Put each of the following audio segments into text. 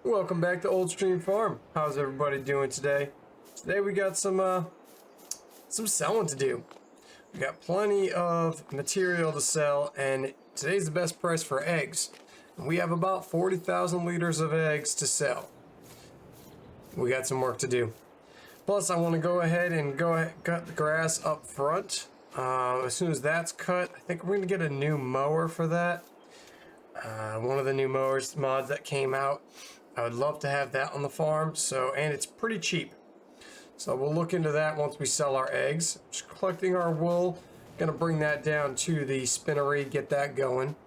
Welcome back to Old Stream Farm. How's everybody doing today? Today we got some selling to do. We got plenty of material to sell, and today's the best price for eggs. We have about 40,000 liters of eggs to sell. We got some work to do. Plus, I want to go ahead and cut the grass up front. As soon as that's cut, I think we're going to get a new mower for that. One of the new mods that came out. I would love to have that on the farm, and it's pretty cheap. So we'll look into that once we sell our eggs. Just collecting our wool, gonna bring that down to the spinnery, get that going.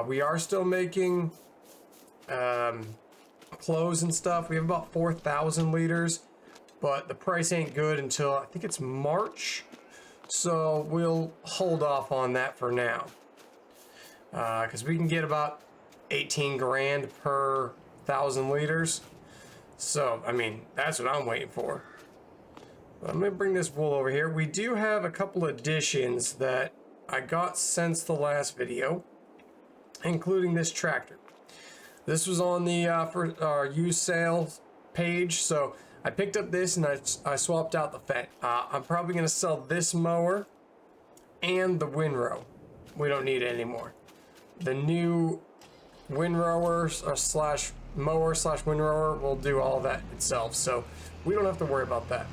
We are still making clothes and stuff. We have about 4,000 liters, but the price ain't good until I think it's March. So we'll hold off on that for now. Because we can get about 18 grand per 1,000 liters. So, I mean, that's what I'm waiting for. But I'm going to bring this wool over here. We do have a couple additions that I got since the last video, including this tractor. This was on the for our used sales page, so I picked up this and I swapped out the Fendt. I'm probably going to sell this mower and the windrow. We don't need it anymore. The new windrower slash mower slash windrower will do all that itself, so we don't have to worry about that.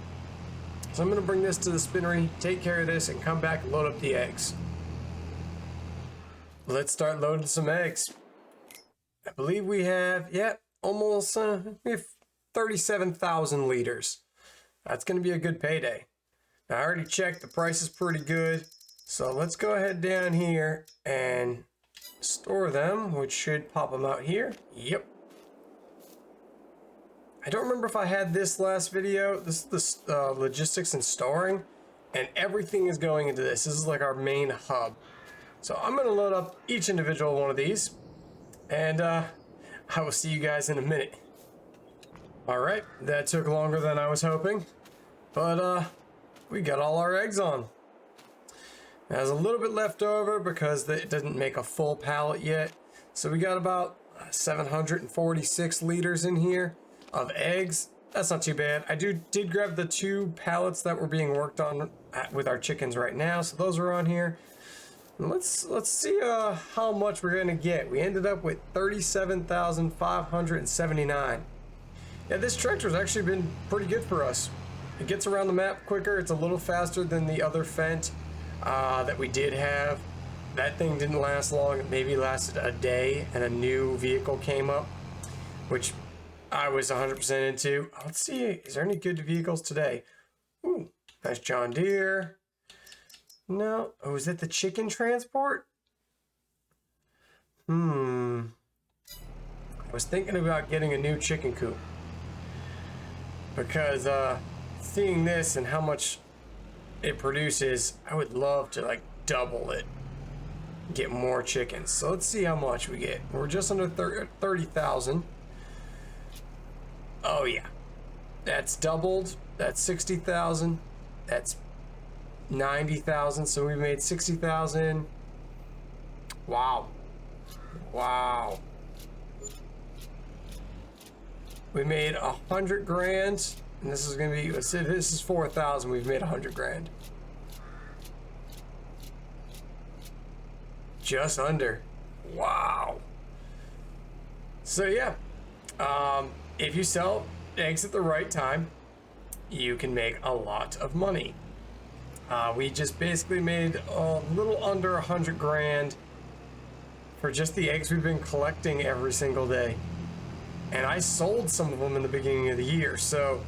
So I'm going to bring this to the spinnery, take care of this, and come back and load up the eggs. Let's start loading some eggs. I believe we have, almost we have 37,000 liters. That's going to be a good payday. Now, I already checked, the price is pretty good, so let's go ahead down here and store them, which should pop them out here. Yep. I don't remember if I had this last video. This is the logistics and storing, and everything is going into this. This is like our main hub. So I'm going to load up each individual one of these, and I will see you guys in a minute. All right, that took longer than I was hoping, but we got all our eggs on. There's a little bit left over because it doesn't make a full pallet yet. So we got about 746 liters in here of eggs. That's not too bad. I did grab the 2 pallets that were being worked on with our chickens right now. So those are on here. And let's see how much we're gonna get. We ended up with 37,579. Yeah, this tractor's actually been pretty good for us. It gets around the map quicker. It's a little faster than the other Fendt that we did have. That thing didn't last long. It maybe lasted a day, and a new vehicle came up, which I was 100% into. Let's see, is there any good vehicles today? Ooh, nice John Deere. No, oh, is it the chicken transport? I was thinking about getting a new chicken coop, because seeing this and how much it produces, I would love to like double it, get more chickens. So let's see how much we get. We're just under 30,000. Oh yeah, that's doubled. That's 60,000. That's 90,000. So we made 60,000. Wow. We made 100 grand. And this is gonna be, let's say this is 4,000, we've made 100 grand. Just under. Wow. So yeah, if you sell eggs at the right time, you can make a lot of money. We just basically made a little under 100 grand for just the eggs we've been collecting every single day. And I sold some of them in the beginning of the year, so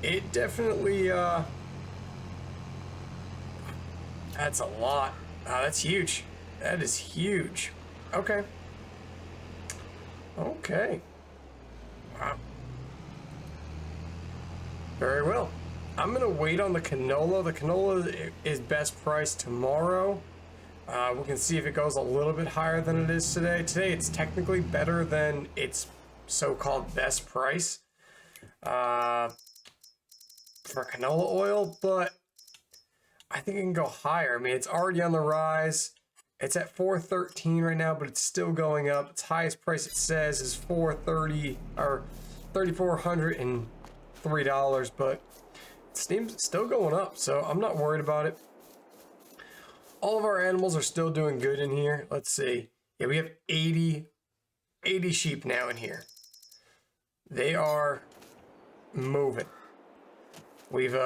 it definitely, that's a lot. That's huge. That is huge. Okay. Wow. Very well. I'm going to wait on the canola. The canola is best priced tomorrow. We can see if it goes a little bit higher than it is today. Today it's technically better than its so-called best price. For canola oil, but I think it can go higher. I mean, it's already on the rise. It's at 413 right now, but it's still going up. Its highest price, it says, is 430 or $3,403, but it's still going up, so I'm not worried about it. All of our animals are still doing good in here. Let's see. Yeah, we have 80 sheep now in here. They are moving. We've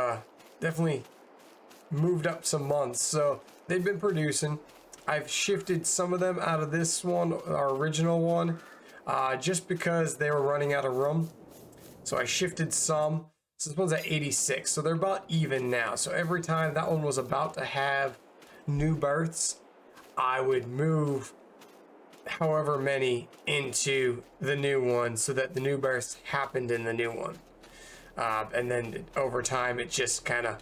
definitely moved up some months, so they've been producing. I've shifted some of them out of this one, our original one, just because they were running out of room. So I shifted some. So this one's at 86, so they're about even now. So every time that one was about to have new births, I would move however many into the new one so that the new births happened in the new one. And then over time, it just kind of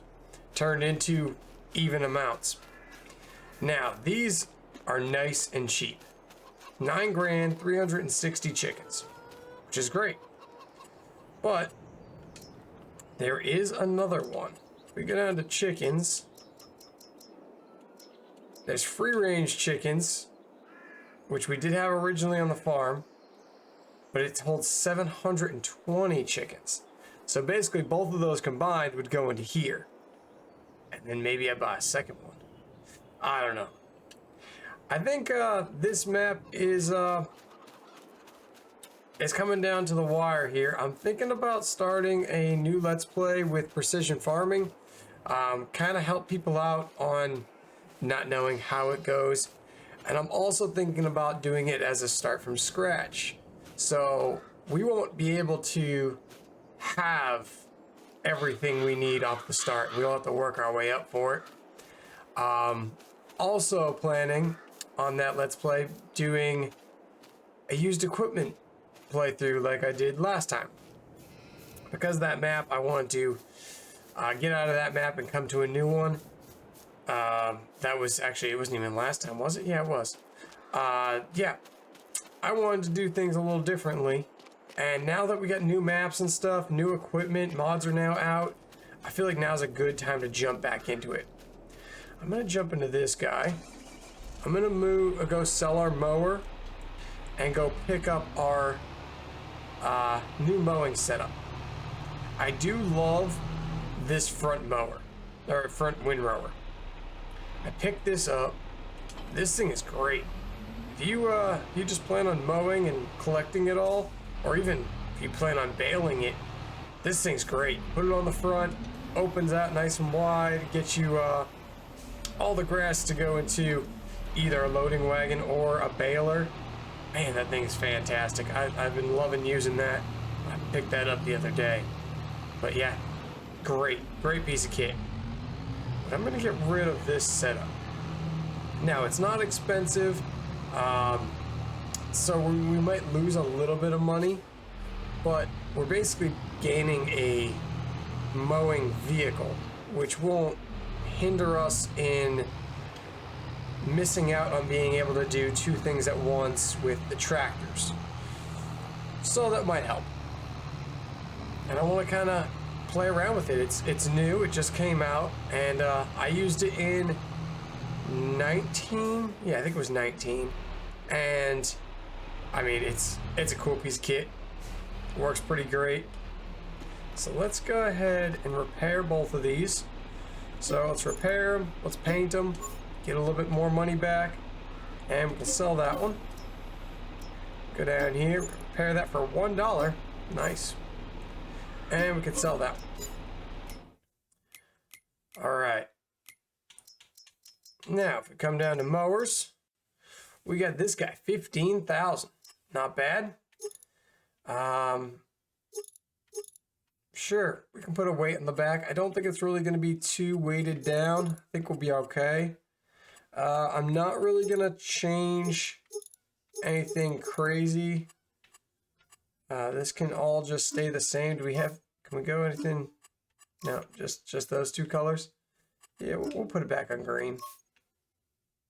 turned into even amounts. Now, these are nice and cheap. 9 grand, 360 chickens, which is great. But there is another one. If we go down to chickens, there's free range chickens, which we did have originally on the farm, but it holds 720 chickens. So basically both of those combined would go into here. And then maybe I buy a second one. I don't know. I think this map is coming down to the wire here. I'm thinking about starting a new Let's Play with precision farming. Kind of help people out on not knowing how it goes. And I'm also thinking about doing it as a start from scratch. So we won't be able to have everything we need off the start. We'll have to work our way up for it. Also planning on that Let's Play doing a used equipment playthrough like I did last time. Because that map, I wanted to get out of that map and come to a new one. That was actually, it wasn't even last time, was it? Yeah, it was. Yeah, I wanted to do things a little differently. And now that we got new maps and stuff, new equipment, mods are now out, I feel like now's a good time to jump back into it. I'm gonna jump into this guy. I'm gonna go sell our mower and go pick up our new mowing setup. I do love this front mower, or front windrower. I picked this up. This thing is great. If you just plan on mowing and collecting it all, or even if you plan on baling it, this thing's great. Put it on the front, opens out nice and wide, gets you all the grass to go into either a loading wagon or a baler. Man, that thing is fantastic. I've been loving using that. I picked that up the other day. But yeah, great piece of kit. But I'm gonna get rid of this setup. Now, it's not expensive, so we might lose a little bit of money, but we're basically gaining a mowing vehicle, which won't hinder us in missing out on being able to do two things at once with the tractors. So that might help. And I want to kind of play around with it. It's new, it just came out, and I used it in 19, yeah, I think it was 19, and I mean, it's a cool piece of kit. Works pretty great. So let's go ahead and repair both of these. So let's repair them, let's paint them, get a little bit more money back, and we can sell that one. Go down here, repair that for $1. Nice. And we can sell that one. All right. Now, if we come down to mowers, we got this guy, 15,000. Not bad. Sure, we can put a weight on the back. I don't think it's really going to be too weighted down. I think we'll be okay. I'm not really going to change anything crazy. This can all just stay the same. Can we go anything? No, just those two colors. Yeah, we'll put it back on green.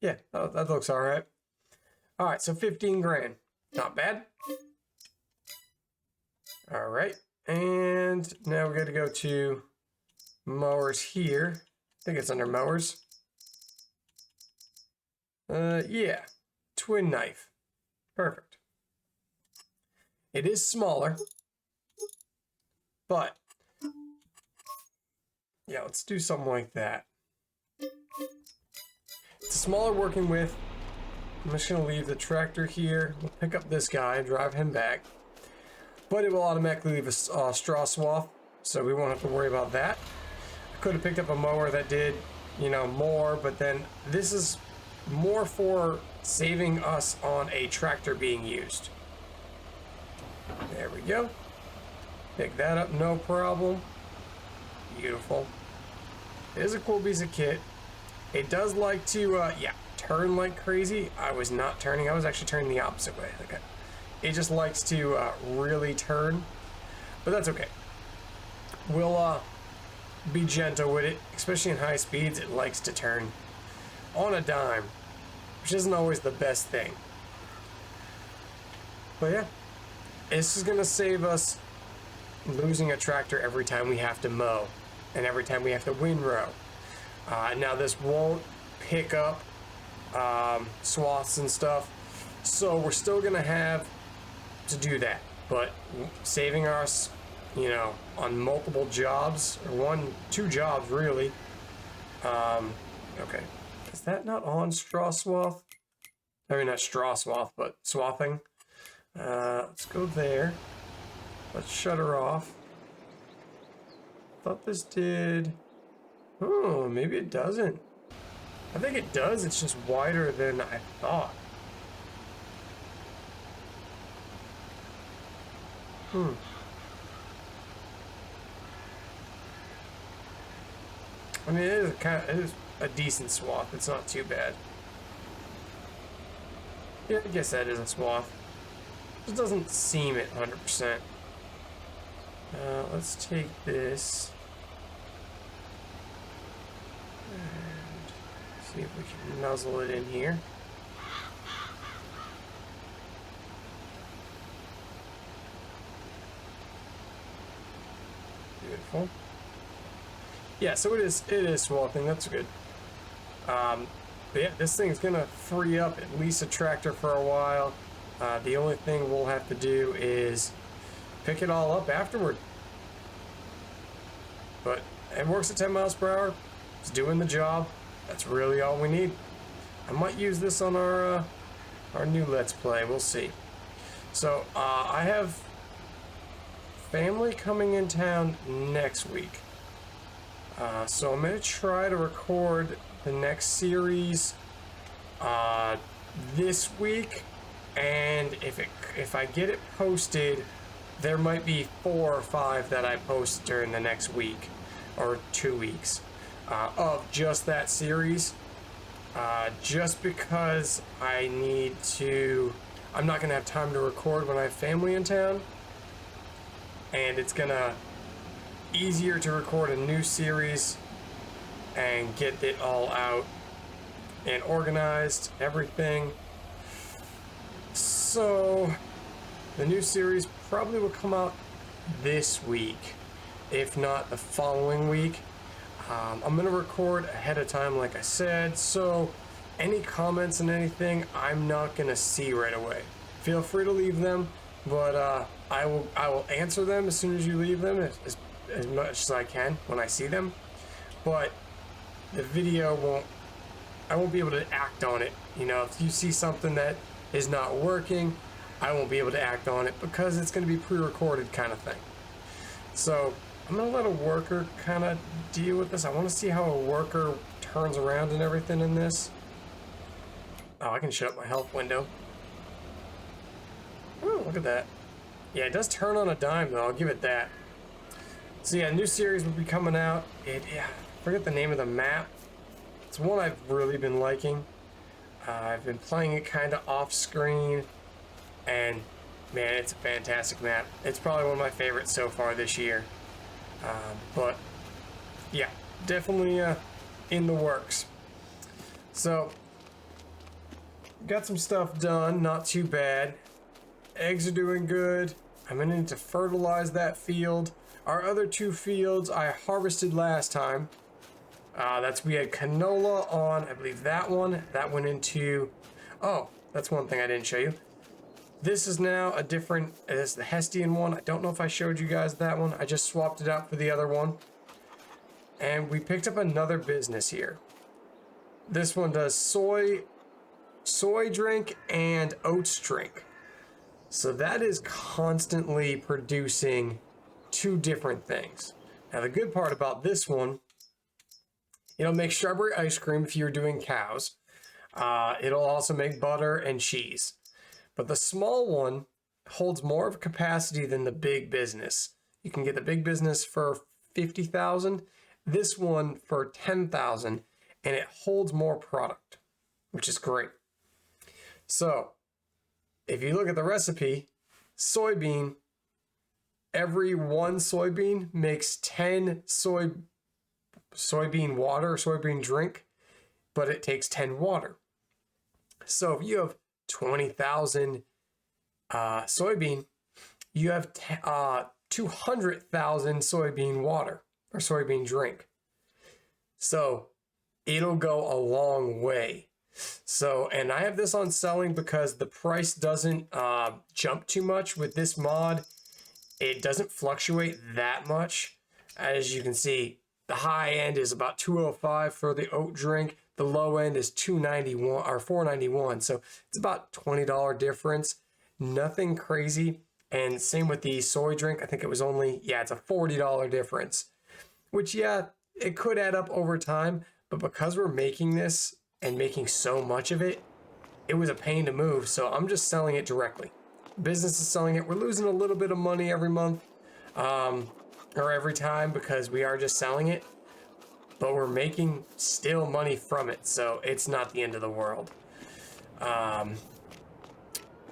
Yeah, that looks all right. All right, so 15 grand. Not bad. All right, and now we got to go to mowers here. I think it's under mowers. Yeah, twin knife. Perfect. It is smaller, but yeah, let's do something like that. It's a smaller working width. I'm just gonna leave the tractor here. We'll pick up this guy, drive him back, but it will automatically leave a straw swath, so we won't have to worry about that. I could have picked up a mower that did, you know, more, but then this is more for saving us on a tractor being used. There we go. Pick that up, no problem. Beautiful. It is a cool piece of kit. It does like to, yeah, turn like crazy. I was not turning. I was actually turning the opposite way. Okay. It just likes to really turn, but that's okay. We'll be gentle with it, especially in high speeds. It likes to turn on a dime, which isn't always the best thing. But yeah, this is gonna save us losing a tractor every time we have to mow and every time we have to windrow. Now this won't pick up swaths and stuff, so we're still gonna have to do that, but saving us, you know, on multiple jobs, or two jobs really. Okay, is that not on straw swath? I mean, not straw swath, but swathing. Let's go there. Let's shut her off. Thought this did. Oh, maybe it doesn't. I think it does, it's just wider than I thought. I mean, it is a decent swath. It's not too bad. Yeah, I guess that is a swath. It doesn't seem it 100%. Let's take this and see if we can nuzzle it in here. Beautiful. Yeah, so it is swathing. That's good. But yeah, this thing's gonna free up at least a tractor for a while. The only thing we'll have to do is pick it all up afterward. But it works at 10 miles per hour. It's doing the job. That's really all we need. I might use this on our new Let's Play. We'll see. So I have family coming in town next week. So I'm gonna try to record the next series this week, and if I get it posted, there might be 4 or 5 that I post during the next week or 2 weeks of just that series. Just because I'm not gonna have time to record when I have family in town, and it's gonna easier to record a new series and get it all out and organized, everything. So the new series probably will come out this week, if not the following week. I'm gonna record ahead of time, like I said, so any comments and anything I'm not gonna see right away. Feel free to leave them, but I will answer them as soon as you leave them, as much as I can when I see them. But the video I won't be able to act on it. You know, if you see something that is not working, I won't be able to act on it because it's going to be pre-recorded kind of thing. So I'm going to let a worker kind of deal with this. I want to see how a worker turns around and everything in this. Oh, I can shut my health window. Oh, look at that. Yeah, it does turn on a dime though, I'll give it that. So yeah, a new series will be coming out. I forget the name of the map. It's one I've really been liking. I've been playing it kind of off screen, and man, it's a fantastic map. It's probably one of my favorites so far this year. But yeah, definitely in the works. So got some stuff done, not too bad. Eggs are doing good. I'm gonna need to fertilize that field. Our other 2 fields I harvested last time. We had canola on, I believe that one. That went into, oh, that's one thing I didn't show you. This is now a different, it's the Hestian one. I don't know if I showed you guys that one. I just swapped it out for the other one. And we picked up another business here. This one does soy drink and oats drink. So that is constantly producing two different things. Now the good part about this one, it'll make strawberry ice cream if you're doing cows. It'll also make butter and cheese. But the small one holds more of a capacity than the big business. You can get the big business for 50,000, this one for 10,000, and it holds more product, which is great. So if you look at the recipe, soybean, every one soybean makes 10 soybean water, soybean drink, but it takes 10 water. So if you have 20,000 soybean, you have 200,000 soybean water or soybean drink. So it'll go a long way. So, and I have this on selling because the price doesn't jump too much with this mod. It doesn't fluctuate that much. As you can see, the high end is about 205 for the oat drink. The low end is 291 or 491. So it's about $20 difference. Nothing crazy. And same with the soy drink. I think it was only, yeah, it's a $40 difference. Which, yeah, it could add up over time. But because we're making this and making so much of it, it was a pain to move. So I'm just selling it directly. Business is selling it. We're losing a little bit of money every month or every time because we are just selling it. But we're making still money from it, so it's not the end of the world.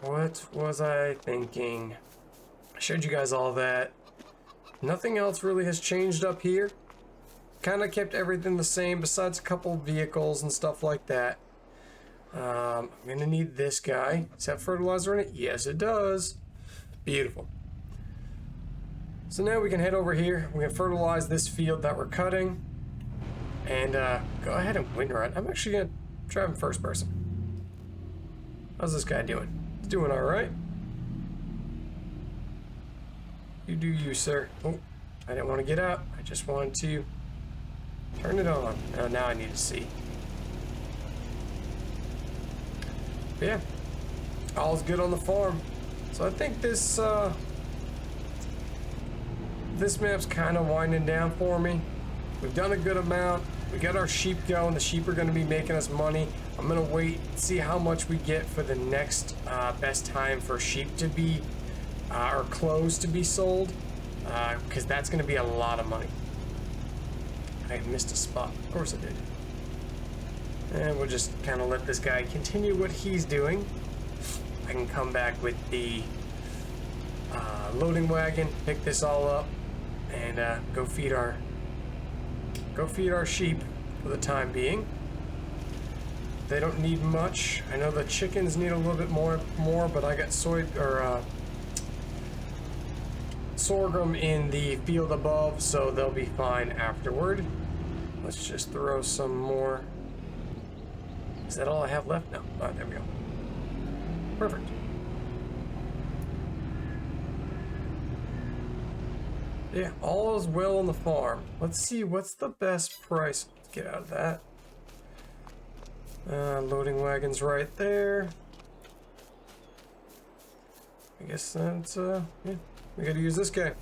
What was I thinking? I showed you guys all that. Nothing else really has changed up here. Kind of kept everything the same besides a couple vehicles and stuff like that. I'm gonna need this guy. Does that have fertilizer in it? Yes, it does. Beautiful. So now we can head over here. We can fertilize this field that we're cutting. And go ahead and wind run. I'm actually gonna drive in first person. How's this guy doing? He's doing all right. You do you, sir. Oh, I didn't want to get out. I just wanted to turn it on. Oh, now I need to see. But yeah, all's good on the farm. So I think this this map's kind of winding down for me. We've done a good amount. We got our sheep going. The sheep are going to be making us money. I'm going to wait and see how much we get for the next best time for sheep to be, or clothes to be sold, because that's going to be a lot of money. I missed a spot. Of course I did. And we'll just kind of let this guy continue what he's doing. I can come back with the loading wagon, pick this all up, and go feed our sheep for the time being. They don't need much. I know the chickens need a little bit more, but I got sorghum in the field above, so they'll be fine afterward. Let's just throw some more. Is that all I have left? No. Oh, there we go. Perfect. Yeah, all is well on the farm. Let's see, what's the best price? Let's get out of that. Loading wagon's right there. I guess that's, yeah, we gotta use this guy.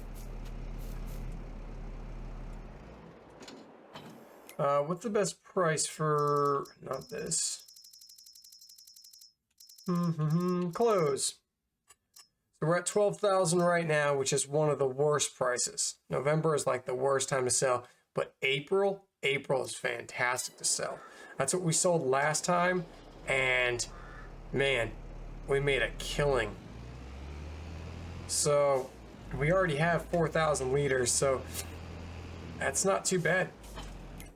What's the best price for, not this. Clothes. So we're at 12,000 right now, which is one of the worst prices. November is like the worst time to sell, but April is fantastic to sell. That's what we sold last time, and man, we made a killing. So we already have 4,000 liters, so that's not too bad.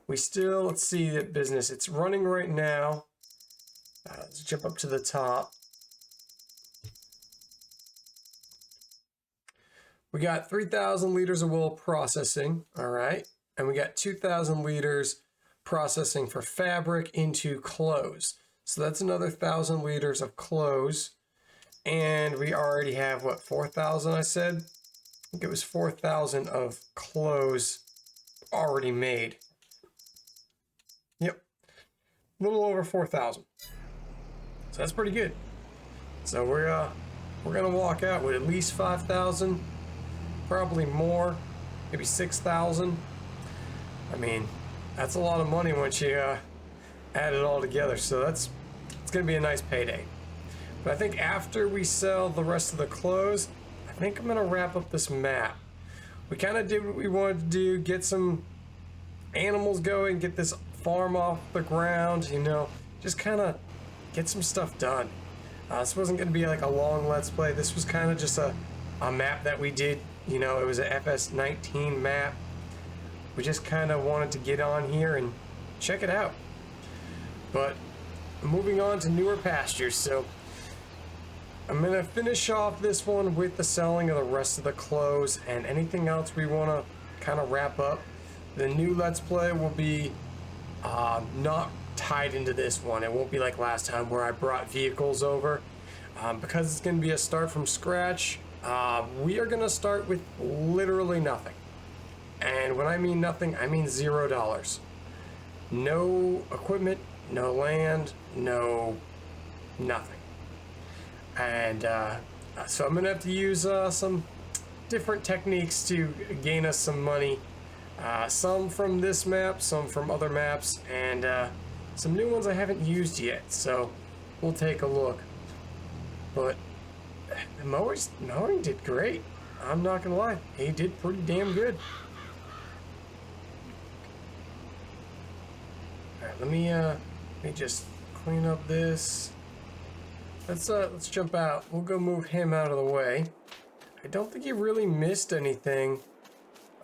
We still, let's see the business. It's running right now. Let's jump up to the top. We got 3,000 liters of wool processing, all right, and we got 2,000 liters processing for fabric into clothes. So that's another 1,000 liters of clothes. And we already have, what, 4,000 I said? I think it was 4,000 of clothes already made. Yep. A little over 4,000. So that's pretty good. So we're gonna walk out with at least 5,000, probably more, maybe 6,000. I mean, that's a lot of money once you add it all together. So it's gonna be a nice payday. But I think after we sell the rest of the clothes, I think I'm gonna wrap up this map. We kind of did what we wanted to do, get some animals going, get this farm off the ground, you know, just kind of get some stuff done. This wasn't going to be like a long Let's Play. This was kind of just a map that we did, you know, it was an FS19 map. We just kind of wanted to get on here and check it out. But moving on to newer pastures, so I'm going to finish off this one with the selling of the rest of the clothes and anything else we want to kind of wrap up. The new Let's Play will be not tied into this one. It won't be like last time where I brought vehicles over. Because it's going to be a start from scratch, we are going to start with literally nothing. And when I mean nothing, I mean $0. No equipment, no land, no nothing. And so I'm going to have to use some different techniques to gain us some money. Some from this map, some from other maps, and some new ones I haven't used yet, so we'll take a look. But the mowing did great. I'm not gonna lie, he did pretty damn good. Alright, let me just clean up this. Let's jump out. We'll go move him out of the way. I don't think he really missed anything.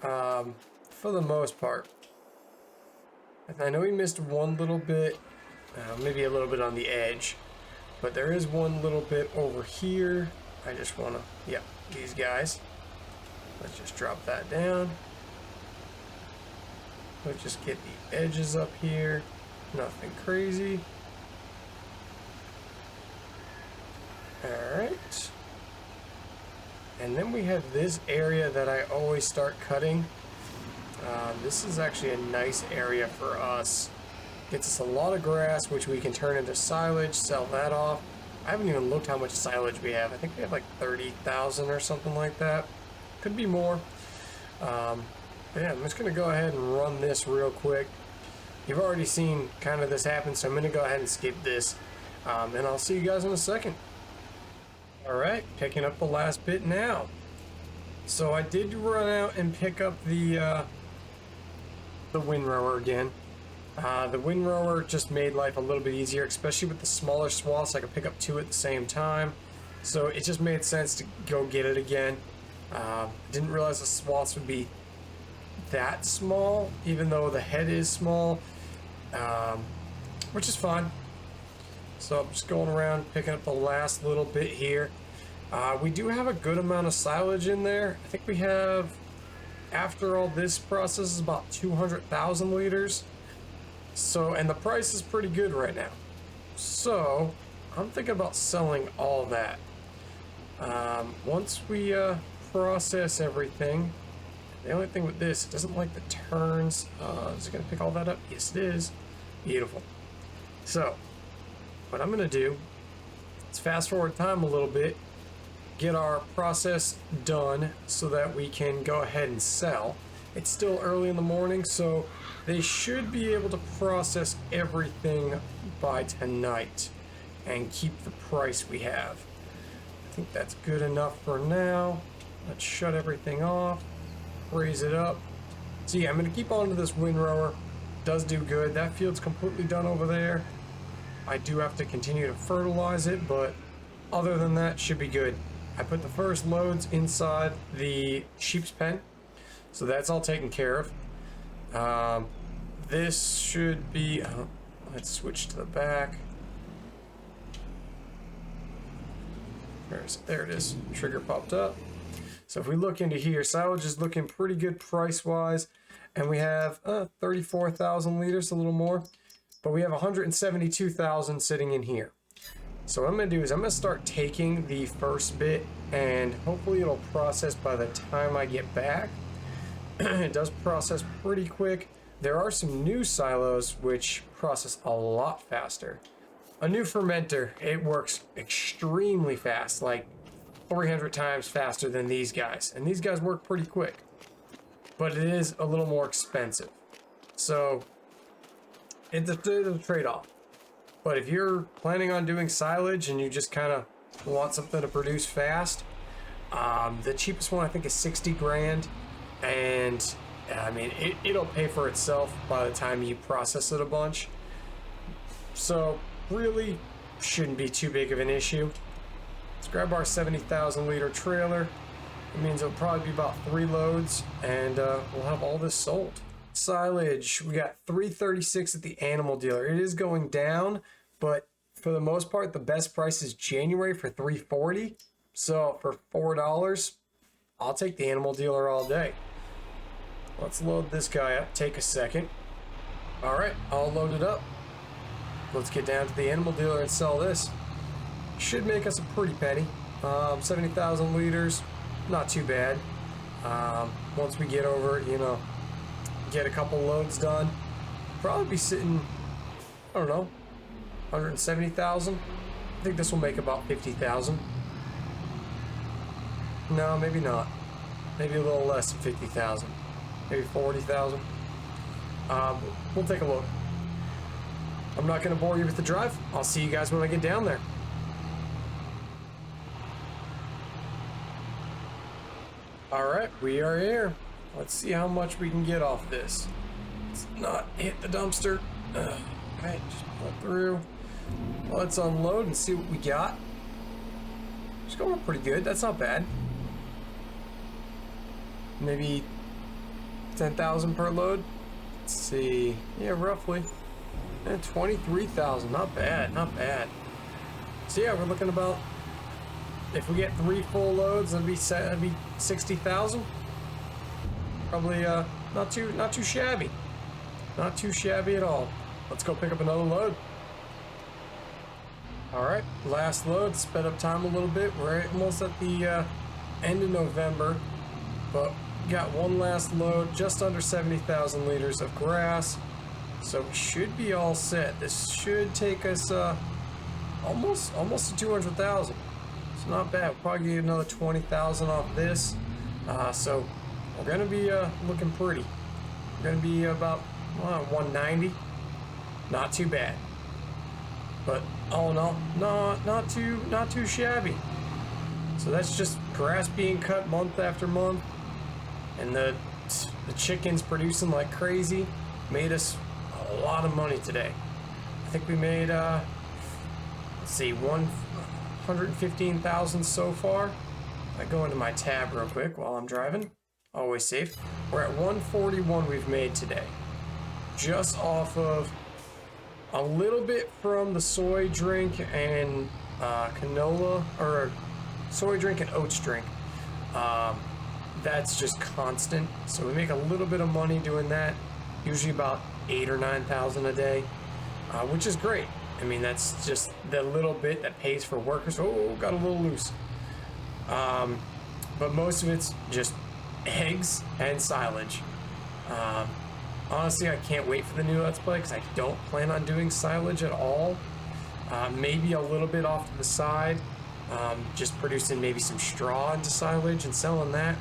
For the most part. I know he missed one little bit, maybe a little bit on the edge, but there is one little bit over here. I just want to, yeah, these guys. Let's just drop that down. Let's just get the edges up here. Nothing crazy. Alright. And then we have this area that I always start cutting. This is actually a nice area for us. Gets us a lot of grass, which we can turn into silage, sell that off. I haven't even looked how much silage we have. I think we have like 30,000 or something like that. Could be more. But yeah, I'm just going to go ahead and run this real quick. You've already seen kind of this happen, so I'm going to go ahead and skip this. And I'll see you guys in a second. Alright, picking up the last bit now. So I did run out and pick up the windrower again. The windrower just made life a little bit easier, especially with the smaller swaths. I could pick up two at the same time, so it just made sense to go get it again. Didn't realize the swaths would be that small, even though the head is small, which is fine. So I'm just going around picking up the last little bit here. We do have a good amount of silage in there. I think we have, after all this process, is about 200,000 liters. So, and the price is pretty good right now. So, I'm thinking about selling all that. Once we process everything, the only thing with this, it doesn't like the turns. Is it going to pick all that up? Yes, it is. Beautiful. So, what I'm going to do is fast forward time a little bit, get our process done so that we can go ahead and sell. It's still early in the morning, so they should be able to process everything by tonight and keep the price we have. I think that's good enough for now. Let's shut everything off, raise it up. So yeah, I'm going to keep on to this windrower. Does do good. That field's completely done over there. I do have to continue to fertilize it, but other than that, should be good. I put the first loads inside the sheep's pen, so that's all taken care of. This should be, let's switch to the back. There it is, trigger popped up. So if we look into here, silage is looking pretty good price-wise, and we have 34,000 liters, a little more, but we have 172,000 sitting in here. So what I'm going to do is I'm going to start taking the first bit, and hopefully it'll process by the time I get back. It does process pretty quick. There are some new silos which process a lot faster. A new fermenter, it works extremely fast, like 300 times faster than these guys. And these guys work pretty quick, but it is a little more expensive. So it's a trade-off. But if you're planning on doing silage and you just kind of want something to produce fast, the cheapest one I think is 60 grand. And I mean, it'll pay for itself by the time you process it a bunch. So really shouldn't be too big of an issue. Let's grab our 70,000 liter trailer. It means it'll probably be about 3 loads, and we'll have all this sold. Silage, we got 336 at the animal dealer. It is going down, but for the most part, the best price is January for 340. So for $4, I'll take the animal dealer all day. Let's load this guy up. Take a second. All right, all loaded up. Let's get down to the animal dealer and sell this. Should make us a pretty penny. 70,000 liters, not too bad. Once we get over, you know, get a couple loads done, probably be sitting, I don't know, 170,000. I think this will make about 50,000. No, maybe not. Maybe a little less than 50,000. Maybe 40,000. We'll take a look. I'm not going to bore you with the drive. I'll see you guys when I get down there. All right, we are here. Let's see how much we can get off this. Let's not hit the dumpster. All right, just pull through. Let's unload and see what we got. It's going pretty good. That's not bad. Maybe 10,000 per load. Let's see. Yeah, roughly. 23,000. Not bad. Not bad. So yeah, we're looking about. If we get 3 full loads, that'd be 60,000. Probably not too shabby. Not too shabby at all. Let's go pick up another load. All right, last load. Sped up time a little bit. We're almost at the end of November, but got one last load, just under 70,000 liters of grass. So we should be all set. This should take us almost to 200,000. It's not bad. We'll probably get another 20,000 off this. So we're gonna be looking pretty. We're gonna be about 190. Not too bad. But all in all, not too shabby. So that's just grass being cut month after month, and the chickens producing like crazy. Made us a lot of money today. I think we made let's see, 115,000 so far. I go into my tab real quick while I'm driving. Always safe. We're at 141 we've made today. Just off of a little bit from the soy drink and canola, or soy drink and oats drink. That's just constant. So we make a little bit of money doing that. Usually about 8,000 or 9,000 a day, which is great. I mean, that's just the little bit that pays for workers. Oh, got a little loose. But most of it's just eggs and silage. Honestly, I can't wait for the new Let's Play because I don't plan on doing silage at all. Maybe a little bit off to the side, just producing maybe some straw into silage and selling that.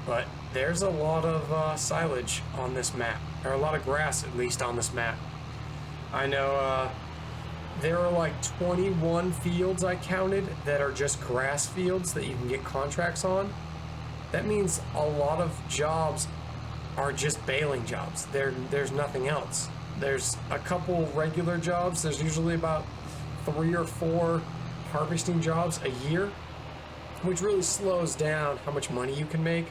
But there's a lot of silage on this map, or a lot of grass at least on this map. I know there are like 21 fields I counted that are just grass fields that you can get contracts on. That means a lot of jobs are just baling jobs. There's nothing else. There's a couple regular jobs. There's usually about 3 or 4 harvesting jobs a year, which really slows down how much money you can make.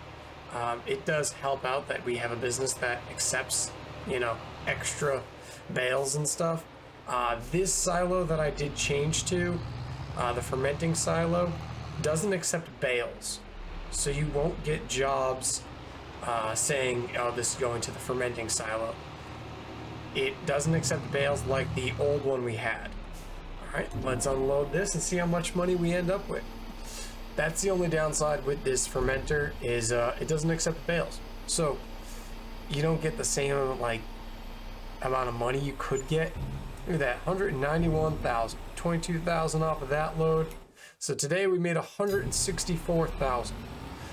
It does help out that we have a business that accepts, you know, extra bales and stuff. This silo that I did change to, the fermenting silo, doesn't accept bales. so you won't get jobs saying, oh, this is going to the fermenting silo. It doesn't accept bales like the old one we had. All right, let's unload this and see how much money we end up with. That's the only downside with this fermenter is it doesn't accept bales. So you don't get the same amount of money you could get. Look at that, 191,000, 22,000 off of that load. So today we made 164,000.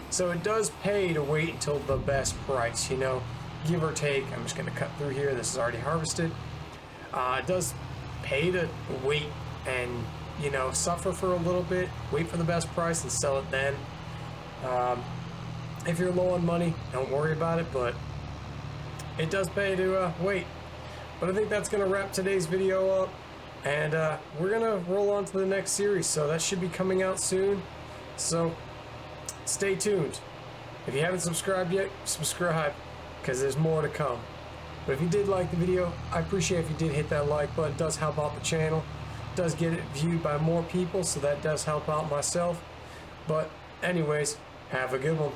So it does pay to wait until the best price, you know, give or take. I'm just gonna cut through here. This is already harvested. It does pay to wait and, you know, suffer for a little bit, wait for the best price and sell it then. If you're low on money, don't worry about it, but it does pay to wait. But I think that's gonna wrap today's video up, and we're gonna roll on to the next series, so that should be coming out soon. So stay tuned. If you haven't subscribed yet, subscribe, because there's more to come. But if you did like the video, I appreciate if you did hit that like button. It does help out the channel. It does get it viewed by more people, so that does help out myself. But anyways, have a good one.